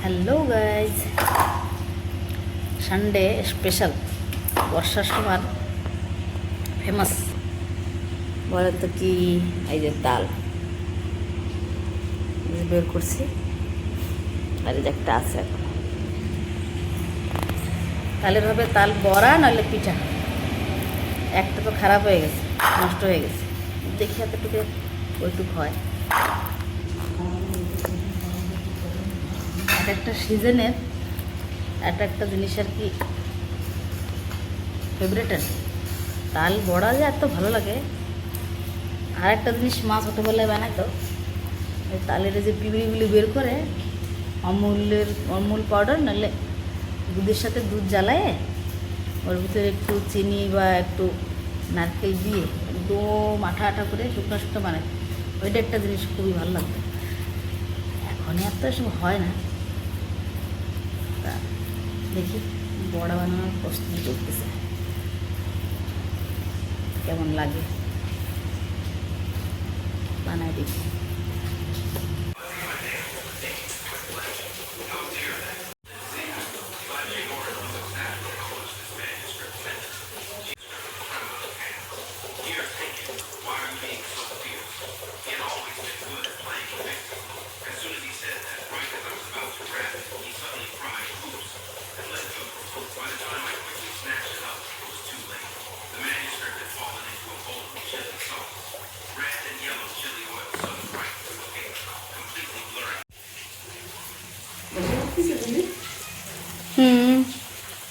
Hello guys, Sunday special বর্ষার সময় famous বলেন তো কি? এই যে তাল বের করছি, আর এই যে একটা আছে এখন। তালের হবে তাল বড়া নাহলে পিঠা। একটা তো খারাপ হয়ে গেছে, নষ্ট হয়ে গেছে। দেখি এতটুকু ওইটুক হয়। এক একটা সিজনের একটা জিনিস আর কি ফেভারিট। আর তাল বড়া যে এত ভালো লাগে। আর একটা জিনিস মা ছোটোবেলায় বানাতো, ওই তালের যে পিঁপড়িগুলি বের করে অমুল পাউডার নাহলে দুধের সাথে দুধ জ্বালায় ওর ভিতরে একটু চিনি বা একটু নারকেল দিয়ে একদম আঠা আঠা করে শুকনো শুকনো বানায়। ওইটা একটা জিনিস খুবই ভালো লাগতো। এখন এত এসব হয় না। তা দেখি বড়া বানানোর প্রস্তুতি চলতেছে, কেমন লাগে বানায় দেখি।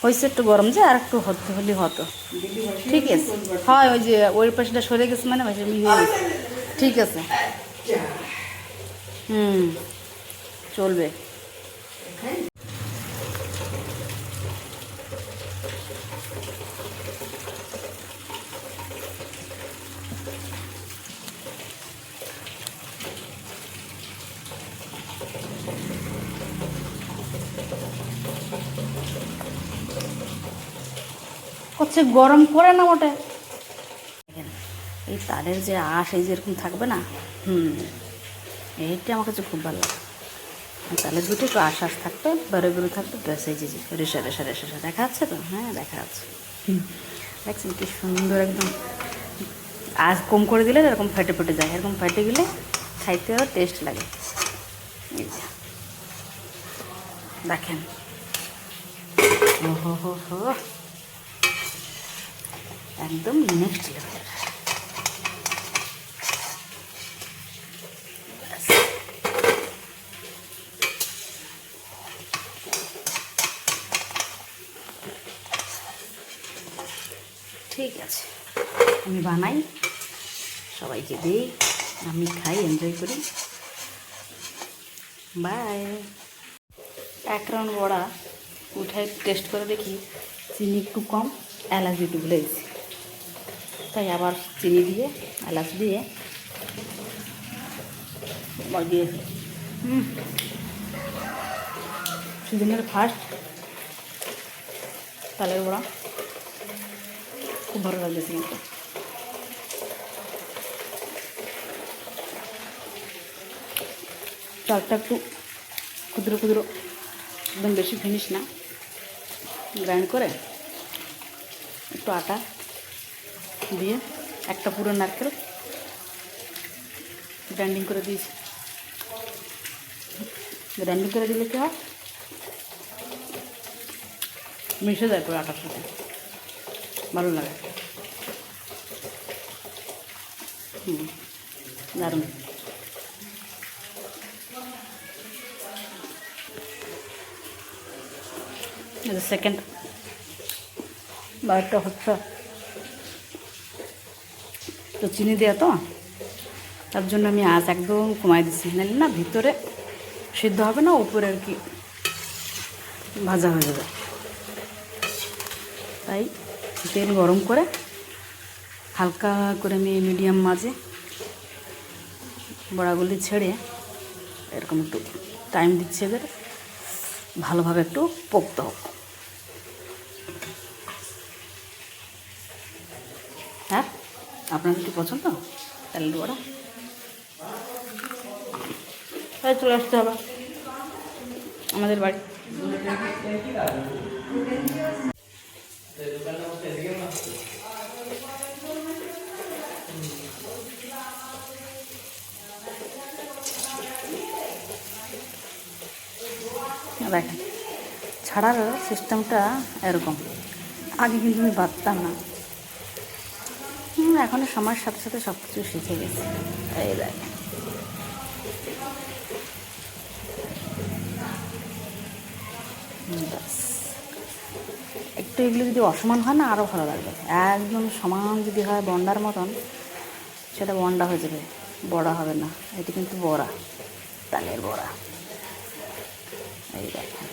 হয়েছে একটু গরম, যে আর একটু হতে হলে হতো। ঠিক আছে, হয় ওই যে ওই পাশটা সরে গেছে মানে ভাষা মিহি হয়ে গেছে। ঠিক আছে, চলবে। হচ্ছে গরম করে না ওটা। এই তারের যে আঁশ এই যেরকম থাকবে না, এইটা আমার কাছে খুব ভালো লাগে। তালের দুটো একটু আঁশ আঁশ থাকবে, বেরো বেরো থাকবে, ব্যাস এই যে রেশা রেশা রেশা রেশা দেখা যাচ্ছে তো? হ্যাঁ, দেখা যাচ্ছে। দেখছেন কি সুন্দর একদম। আঁশ কম করে দিলে এরকম ফেটে ফেটে যায়, এরকম ফেটে গেলে খাইতে আরও টেস্ট লাগে। এই যে দেখেন, ওহো হো হো, একদম নেক্সট লেভেল। ঠিক আছে, আমি বানাই, সবাইকে দিই, আমি খাই, এনজয় করি। বাই। এক রাউন্ড বড়া উঠাই টেস্ট করে দেখি, চিনি একটু কম, এলাচ একটু ভুলে গেছি, তাই আবার চিনি দিয়ে এলাচ দিয়ে দিয়ে সিজনের ফার্স্ট তালের বড়া খুব ভালো লাগতেছে। কিন্তু চালটা একটু ক্ষুদ্র ক্ষুদ্র, একদম বেশি ফিনিশ না, গ্রাইন্ড করে একটু আটা দিয়ে একটা পুরো নারকেল গ্রাইন্ডিং করে দিয়েছি। গ্রাইন্ডিং করে দিলে কি হয়, মিশে যায় পুরো আটার সাথে, ভালো লাগে। দারুণ। সেকেন্ড বাইরটা হচ্ছে তো চিনি দেওয়া, তো তার জন্য আমি আঁচ একদম কমাই দিচ্ছি, নাহলে না ভিতরে সিদ্ধ হবে না, উপরে আর কি ভাজা হয়ে যাবে। তাই তেল গরম করে হালকা করে আমি মিডিয়াম মাঝে বড়াগুলি ছেড়ে এরকম একটু টাইম দিচ্ছি, এদের ভালোভাবে একটু পোক্ত হোক। হ্যাঁ, আপনাদের কি পছন্দ তালের বড়া? তাই চলে আসতে হবে। আমাদের বাড়ি দেখেন ছাড়ার সিস্টেমটা এরকম, আগে কিন্তু আমি পারতাম না, এখন সময়ের সাথে সাথে সব কিছু শিখে গেছি। এই দেখেন ব্যাস, একটু এগুলো যদি অসমান হয় না আরও ভালো লাগবে, একদম সমান যদি হয় বন্ডার মতন সেটা বন্ডা হয়ে যাবে, বড়া হবে না। এটা কিন্তু বড়া, তালের বড়া। এই দেখেন